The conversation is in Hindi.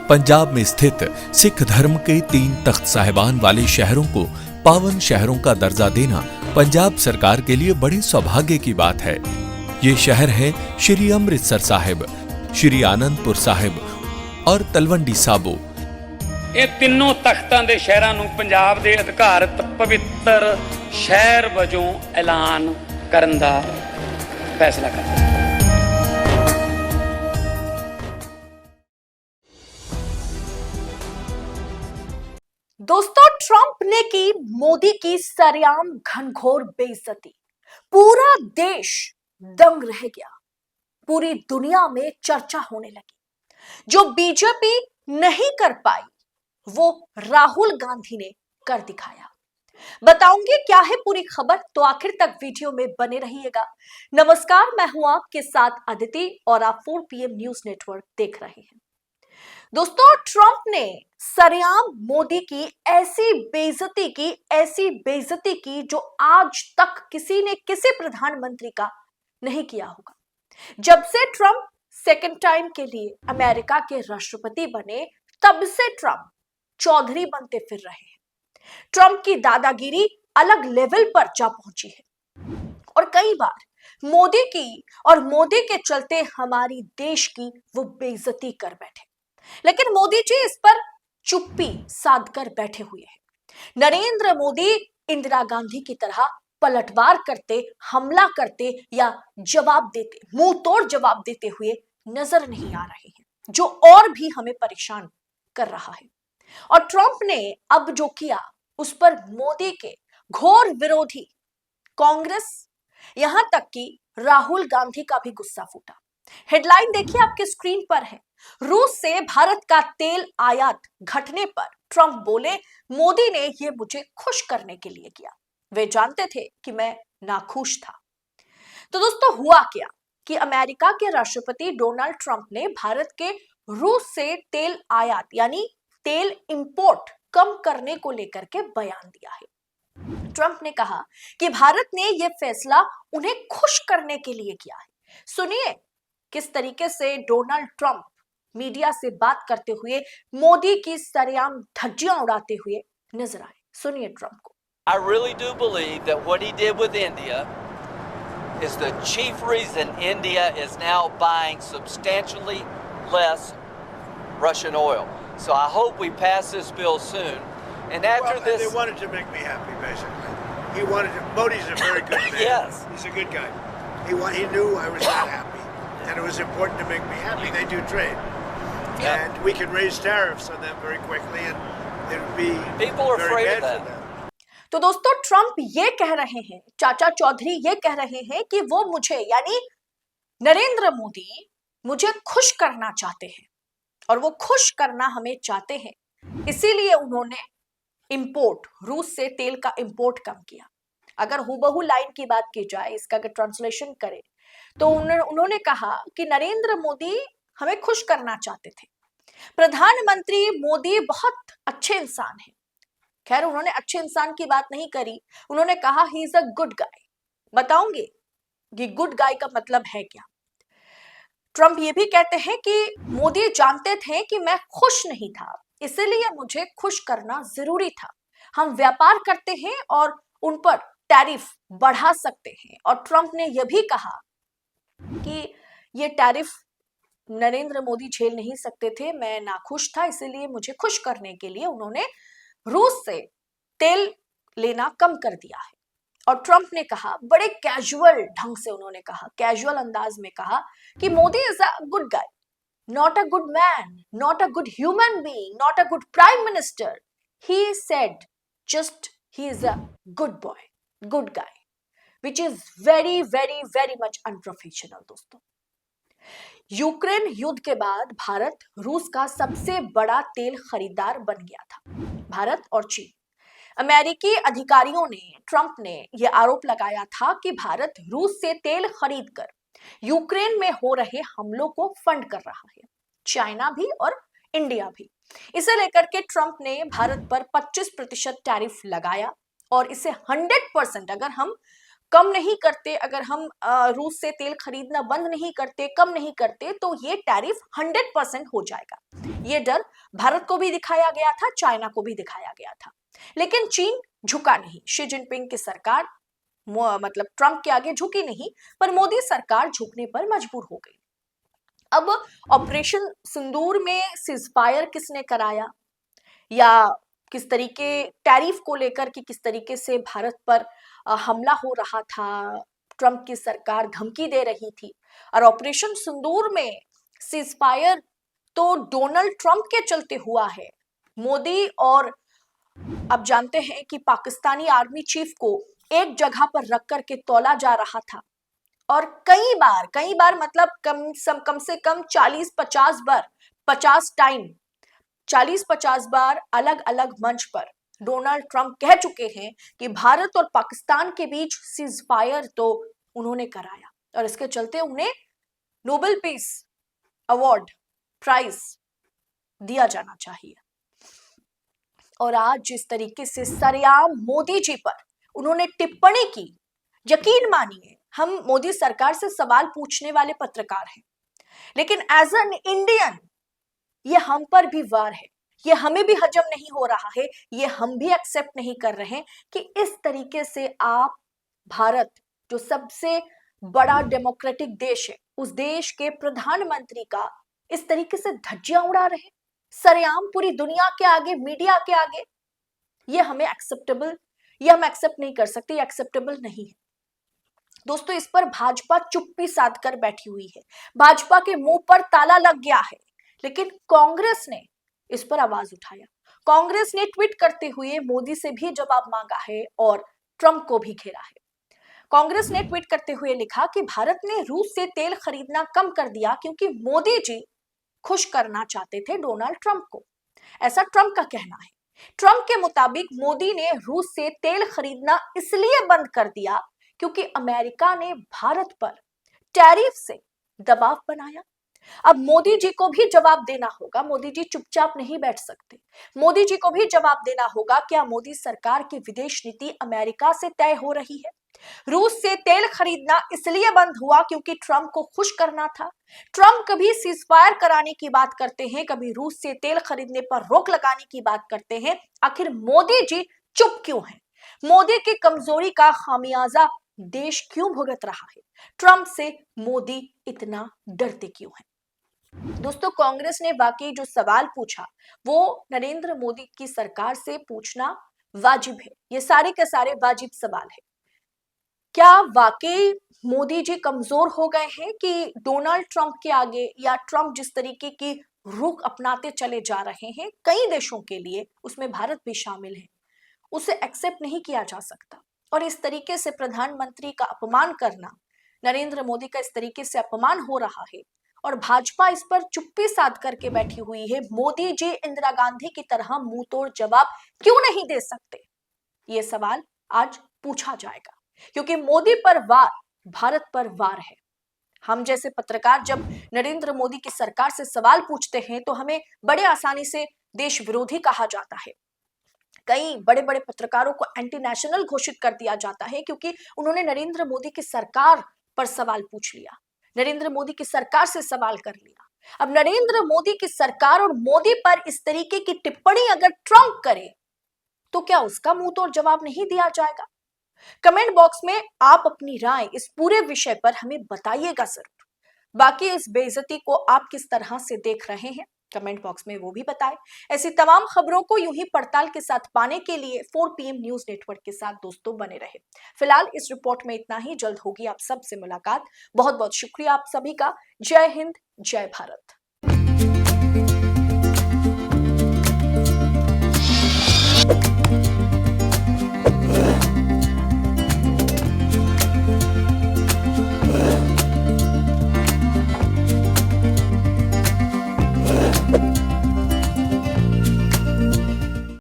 पंजाब में स्थित सिख धर्म के 3 तख्त साहिबान वाले शहरों को पावन शहरों का दर्जा देना पंजाब सरकार के लिए बड़े सौभाग्य की बात है। ये शहर है श्री अमृतसर साहिब, श्री आनंदपुर साहिब और तलवंडी साबो। ਇਹ ਤਿੰਨੋਂ ਤਖਤਾਂ ਦੇ ਸ਼ਹਿਰਾਂ ਨੂੰ ਪੰਜਾਬ ਦੇ ਅਧਿਕਾਰਤ ਪਵਿੱਤਰ ਸ਼ਹਿਰ ਵਜੋਂ ਐਲਾਨ ਕਰਨ ਦਾ ਫੈਸਲਾ ਕੀਤਾ। दोस्तों, ट्रंप ने की मोदी की सरेआम घनघोर बेइज्जती। पूरा देश दंग रह गया, पूरी दुनिया में चर्चा होने लगी। जो बीजेपी नहीं कर पाई वो राहुल गांधी ने कर दिखाया। बताऊंगी क्या है पूरी खबर, तो आखिर तक वीडियो में बने रहिएगा। नमस्कार, मैं हूं आपके साथ अदिति और आप 4 PM न्यूज नेटवर्क देख रहे हैं। दोस्तों, ट्रंप ने सरेआम मोदी की ऐसी बेइज्जती की जो आज तक किसी ने किसी प्रधानमंत्री का नहीं किया होगा। जब से ट्रंप सेकंड टाइम के लिए अमेरिका के राष्ट्रपति बने, तब से ट्रंप चौधरी बनते फिर रहे हैं। ट्रंप की दादागिरी अलग लेवल पर जा पहुंची है और कई बार मोदी की और मोदी के चलते हमारी देश की वो बेइज्जती कर बैठे। लेकिन मोदी जी इस पर चुप्पी साध कर बैठे हुए हैं। नरेंद्र मोदी इंदिरा गांधी की तरह पलटवार करते, हमला करते या जवाब देते, मुंह तोड़ जवाब देते हुए नजर नहीं आ रहे हैं, जो और भी हमें परेशान कर रहा है। और ट्रंप ने अब जो किया उस पर मोदी के घोर विरोधी कांग्रेस, यहां तक कि राहुल गांधी का भी गुस्सा फूटा। हेडलाइन देखिए, आपके स्क्रीन पर है। रूस से भारत का तेल आयात घटने पर ट्रंप बोले, मोदी ने यह मुझे खुश करने के लिए किया। वे जानते थे कि मैं नाखुश था। तो दोस्तों, हुआ क्या कि अमेरिका के राष्ट्रपति डोनाल्ड ट्रंप ने भारत के रूस से तेल आयात यानी तेल इंपोर्ट कम करने को लेकर के बयान दिया है। ट्रंप ने कहा कि भारत ने यह फैसला उन्हें खुश करने के लिए किया है। सुनिए किस तरीके से डोनाल्ड ट्रंप मीडिया से बात करते हुए मोदी की सरेआम धज्जियां उड़ाते हुए नजर आए। सुनिए ट्रंप को। I really do believe that what he did with India is the chief reason India is now buying substantially less Russian oil. So I hope we pass this bill soon. And after this, they wanted to make me happy, basically. He wanted to. Modi's a very good man. Yes, he's a good guy. He knew I was not happy, and it was important to make me happy. They do trade, and we can raise tariffs on them very quickly, and it would be people are very afraid bad of for that. them. तो दोस्तों, ट्रंप ये कह रहे हैं, चाचा चौधरी ये कह रहे हैं कि वो मुझे यानी नरेंद्र मोदी मुझे खुश करना चाहते हैं और वो खुश करना हमें चाहते हैं, इसीलिए उन्होंने इंपोर्ट, रूस से तेल का इंपोर्ट कम किया। अगर हुबहू लाइन की बात की जाए, इसका अगर ट्रांसलेशन करें तो उन्होंने कहा कि नरेंद्र मोदी हमें खुश करना चाहते थे। प्रधानमंत्री मोदी बहुत अच्छे इंसान हैं। खैर, उन्होंने अच्छे इंसान की बात नहीं करी, उन्होंने कहा he is a good guy. बताऊंगे कि गुड गाय का मतलब है क्या। ट्रंप ये भी कहते हैं कि मोदी जानते थे कि मैं खुश नहीं था, इसलिए मुझे खुश करना जरूरी था। हम व्यापार करते हैं और उन पर टैरिफ बढ़ा सकते हैं। और ट्रंप ने यह भी कहा कि ये टैरिफ नरेंद्र मोदी झेल नहीं सकते थे, मैं नाखुश था, इसलिए मुझे खुश करने के लिए उन्होंने रूस से तेल लेना कम कर दिया है। और ट्रंप ने कहा, बड़े कैजुअल ढंग से उन्होंने कहा, कैजुअल अंदाज में कहा कि Modi is a good guy, not a good man, not a good human being, not a good prime minister. He said just he is a good boy, good guy, which is very very very much unprofessional. दोस्तों, यूक्रेन युद्ध के बाद भारत रूस का सबसे बड़ा तेल खरीदार बन गया था। भारत और चीन। अमेरिकी अधिकारियों ने, ट्रंप ने यह आरोप लगाया था कि भारत रूस से तेल खरीदकर यूक्रेन में हो रहे हमलों को फंड कर रहा है। चाइना भी और इंडिया भी। इसे लेकर के ट्रंप ने भारत पर 25% टैरिफ लगाया और इसे 100% अगर हम कम नहीं करते, अगर हम रूस से तेल खरीदना बंद नहीं करते, कम नहीं करते, तो ये टैरिफ 100% हो जाएगा। ये डर भारत को भी दिखाया गया था, चाइना को भी दिखाया गया था, लेकिन चीन झुका नहीं। शी जिनपिंग की सरकार मतलब ट्रंप के आगे झुकी नहीं, पर मोदी सरकार झुकने पर मजबूर हो गई। अब ऑपरेशन सिंदूर में सीजफायर किसने कराया, या किस तरीके टैरिफ को लेकर कि किस तरीके से भारत पर हमला हो रहा था, ट्रंप की सरकार धमकी दे रही थी, और ऑपरेशन सिंदूर में सीजफायर तो डोनाल्ड ट्रंप के चलते हुआ है। मोदी और अब जानते हैं कि पाकिस्तानी आर्मी चीफ को एक जगह पर रख करके तौला जा रहा था, और कई बार मतलब कम से कम 40-50 बार, 50 टाइम 40-50 बार अलग अलग मंच पर डोनाल्ड ट्रंप कह चुके हैं कि भारत और पाकिस्तान के बीच सीजफायर तो उन्होंने कराया, और इसके चलते उन्हें नोबेल पीस अवार्ड प्राइज दिया जाना चाहिए। और आज जिस तरीके से सरेआम मोदी जी पर उन्होंने टिप्पणी की, यकीन मानिए हम मोदी सरकार से सवाल पूछने वाले पत्रकार हैं, लेकिन एज एन इंडियन ये हम पर भी वार है, ये हमें भी हजम नहीं हो रहा है, ये हम भी एक्सेप्ट नहीं कर रहे कि इस तरीके से आप भारत जो सबसे बड़ा डेमोक्रेटिक देश है, उस देश के प्रधानमंत्री का इस तरीके से धज्जियां उड़ा रहे सरेआम पूरी दुनिया के आगे, मीडिया के आगे। ये हमें एक्सेप्टेबल, ये हम एक्सेप्ट नहीं कर सकते, ये एक्सेप्टेबल नहीं है। दोस्तों, इस पर भाजपा चुप्पी साध कर बैठी हुई है, भाजपा के मुंह पर ताला लग गया है, लेकिन कांग्रेस ने इस पर आवाज उठाया। कांग्रेस ने ट्वीट करते हुए मोदी से भी जवाब मांगा है और ट्रंप को भी घेरा है। कांग्रेस ने ट्वीट करते हुए लिखा कि भारत ने रूस से तेल खरीदना कम कर दिया क्योंकि मोदी जी खुश करना चाहते थे डोनाल्ड ट्रंप को, ऐसा ट्रंप का कहना है। ट्रंप के मुताबिक मोदी ने रूस से तेल खरीदना इसलिए बंद कर दिया क्योंकि अमेरिका ने भारत पर टैरिफ से दबाव बनाया। अब मोदी जी को भी जवाब देना होगा, मोदी जी चुपचाप नहीं बैठ सकते, मोदी जी को भी जवाब देना होगा। क्या मोदी सरकार की विदेश नीति अमेरिका से तय हो रही है? रूस से तेल खरीदना इसलिए बंद हुआ क्योंकि ट्रंप को खुश करना था। ट्रंप कभी सीजफायर कराने की बात करते हैं, कभी रूस से तेल खरीदने पर रोक लगाने की बात करते हैं। आखिर मोदी जी चुप क्यों हैं? मोदी की कमजोरी का खामियाजा देश क्यों भुगत रहा है? ट्रंप से मोदी इतना डरते क्यों हैं? दोस्तों, कांग्रेस ने वाकई जो सवाल पूछा वो नरेंद्र मोदी की सरकार से पूछना वाजिब है। ये सारे के सारे वाजिब सवाल है। क्या वाकई मोदी जी कमजोर हो गए हैं कि डोनाल्ड ट्रंप के आगे, या ट्रंप जिस तरीके की रुख अपनाते चले जा रहे हैं कई देशों के लिए, उसमें भारत भी शामिल है, उसे एक्सेप्ट नहीं किया जा सकता। और इस तरीके से प्रधानमंत्री का अपमान करना, नरेंद्र मोदी का इस तरीके से अपमान हो रहा है और भाजपा इस पर चुप्पी साध करके बैठी हुई है। मोदी जी इंदिरा गांधी की तरह मुंह तोड़ जवाब क्यों नहीं दे सकते? ये सवाल आज पूछा जाएगा, क्योंकि मोदी पर वार भारत पर वार है। हम जैसे पत्रकार जब नरेंद्र मोदी की सरकार से सवाल पूछते हैं तो हमें बड़े आसानी से देश विरोधी कहा जाता है। कई बड़े बड़े पत्रकारों को एंटी नेशनल घोषित कर दिया जाता है क्योंकि उन्होंने नरेंद्र मोदी की सरकार पर सवाल पूछ लिया, नरेंद्र मोदी की सरकार से सवाल कर लिया। अब नरेंद्र मोदी की सरकार और मोदी पर इस तरीके की टिप्पणी अगर ट्रंप करे तो क्या उसका मुंह तोड़ जवाब नहीं दिया जाएगा? कमेंट बॉक्स में आप अपनी राय इस पूरे विषय पर हमें बताइएगा जरूर। बाकी इस बेइज्जती को आप किस तरह से देख रहे हैं, कमेंट बॉक्स में वो भी बताएं। ऐसी तमाम खबरों को यूं ही पड़ताल के साथ पाने के लिए 4 PM न्यूज नेटवर्क के साथ दोस्तों बने रहे। फिलहाल इस रिपोर्ट में इतना ही, जल्द होगी आप सबसे मुलाकात। बहुत बहुत शुक्रिया आप सभी का। जय हिंद, जय भारत।